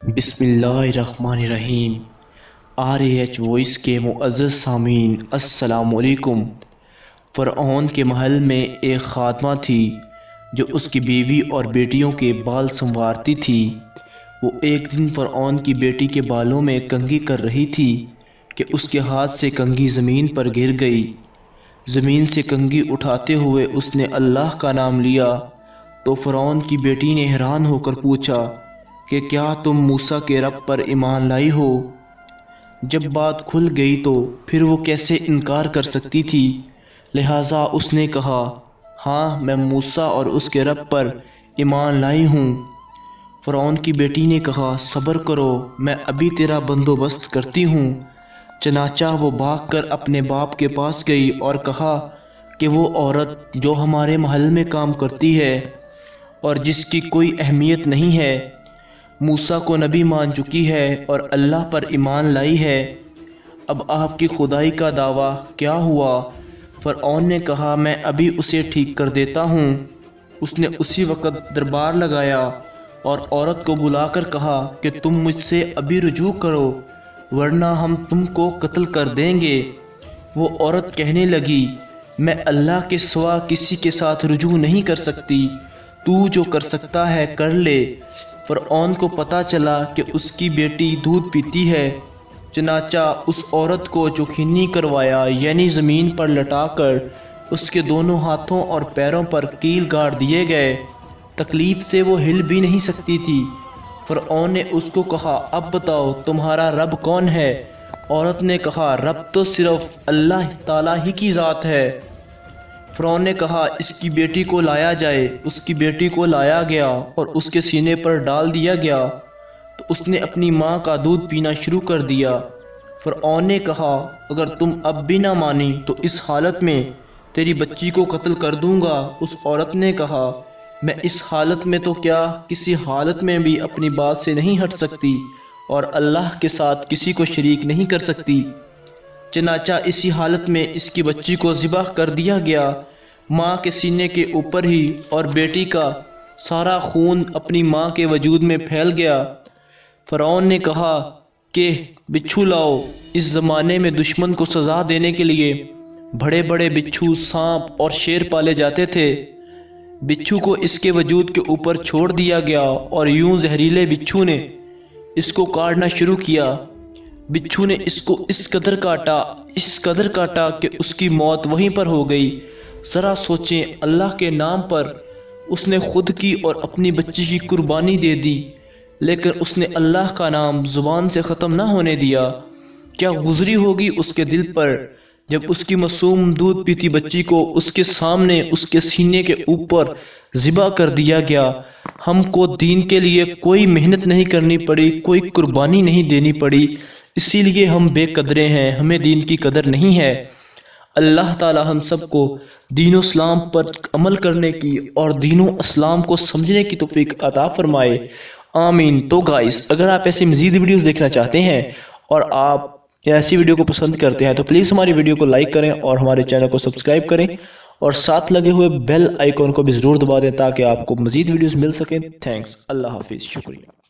بسم اللہ الرحمن الرحیم۔ RH وائس کے معزز سامعین السلام علیکم۔ فرعون کے محل میں ایک خادمہ تھی جو اس کی بیوی اور بیٹیوں کے بال سنوارتی تھی۔ وہ ایک دن فرعون کی بیٹی کے بالوں میں کنگھی کر رہی تھی کہ اس کے ہاتھ سے کنگھی زمین پر گر گئی۔ زمین سے کنگھی اٹھاتے ہوئے اس نے اللہ کا نام لیا تو فرعون کی بیٹی نے حیران ہو کر پوچھا کہ کیا تم موسیٰ کے رب پر ایمان لائی ہو؟ جب بات کھل گئی تو پھر وہ کیسے انکار کر سکتی تھی، لہٰذا اس نے کہا ہاں میں موسیٰ اور اس کے رب پر ایمان لائی ہوں۔ فرعون کی بیٹی نے کہا صبر کرو، میں ابھی تیرا بندوبست کرتی ہوں۔ چنانچہ وہ بھاگ کر اپنے باپ کے پاس گئی اور کہا کہ وہ عورت جو ہمارے محل میں کام کرتی ہے اور جس کی کوئی اہمیت نہیں ہے، موسیٰ کو نبی مان چکی ہے اور اللہ پر ایمان لائی ہے، اب آپ کی خدائی کا دعویٰ کیا ہوا؟ فرعون نے کہا میں ابھی اسے ٹھیک کر دیتا ہوں۔ اس نے اسی وقت دربار لگایا اور عورت کو بلا کر کہا کہ تم مجھ سے ابھی رجوع کرو ورنہ ہم تم کو قتل کر دیں گے۔ وہ عورت کہنے لگی میں اللہ کے سوا کسی کے ساتھ رجوع نہیں کر سکتی، تو جو کر سکتا ہے کر لے۔ فرعون کو پتہ چلا کہ اس کی بیٹی دودھ پیتی ہے، چنانچہ اس عورت کو چوکھنی کروایا، یعنی زمین پر لٹا کر اس کے دونوں ہاتھوں اور پیروں پر کیل گاڑ دیے گئے۔ تکلیف سے وہ ہل بھی نہیں سکتی تھی۔ فرعون نے اس کو کہا اب بتاؤ تمہارا رب کون ہے؟ عورت نے کہا رب تو صرف اللہ تعالیٰ ہی کی ذات ہے۔ فرعون نے کہا اس کی بیٹی کو لایا جائے۔ اس کی بیٹی کو لایا گیا اور اس کے سینے پر ڈال دیا گیا تو اس نے اپنی ماں کا دودھ پینا شروع کر دیا۔ فرعون نے کہا اگر تم اب بھی نہ مانی تو اس حالت میں تیری بچی کو قتل کر دوں گا۔ اس عورت نے کہا میں اس حالت میں تو کیا کسی حالت میں بھی اپنی بات سے نہیں ہٹ سکتی اور اللہ کے ساتھ کسی کو شریک نہیں کر سکتی۔ چنانچہ اسی حالت میں اس کی بچی کو ذبح کر دیا گیا۔ ماں کے سینے کے اوپر ہی اور بیٹی کا سارا خون اپنی ماں کے وجود میں پھیل گیا۔ فرعون نے کہا کہ بچھو لاؤ۔ اس زمانے میں دشمن کو سزا دینے کے لیے بڑے بڑے بچھو، سانپ اور شیر پالے جاتے تھے۔ بچھو کو اس کے وجود کے اوپر چھوڑ دیا گیا اور یوں زہریلے بچھو نے اس کو کاٹنا شروع کیا۔ بچھو نے اس کو اس قدر کاٹا کہ اس کی موت وہیں پر ہو گئی۔ ذرا سوچیں، اللہ کے نام پر اس نے خود کی اور اپنی بچی کی قربانی دے دی، لیکن اس نے اللہ کا نام زبان سے ختم نہ ہونے دیا۔ کیا گزری ہوگی اس کے دل پر جب اس کی معصوم دودھ پیتی بچی کو اس کے سامنے اس کے سینے کے اوپر ذبح کر دیا گیا۔ ہم کو دین کے لیے کوئی محنت نہیں کرنی پڑی، کوئی قربانی نہیں دینی پڑی، اسی لیے ہم بے قدرے ہیں، ہمیں دین کی قدر نہیں ہے۔ اللہ تعالی ہم سب کو دین و اسلام پر عمل کرنے کی اور دین و اسلام کو سمجھنے کی توفیق عطا فرمائے، آمین۔ تو گائز اگر آپ ایسی مزید ویڈیوز دیکھنا چاہتے ہیں اور آپ ایسی ویڈیو کو پسند کرتے ہیں تو پلیز ہماری ویڈیو کو لائک کریں اور ہمارے چینل کو سبسکرائب کریں اور ساتھ لگے ہوئے بیل آئیکن کو بھی ضرور دبا دیں تاکہ آپ کو مزید ویڈیوز مل سکیں۔ تھینکس، اللہ حافظ، شکریہ۔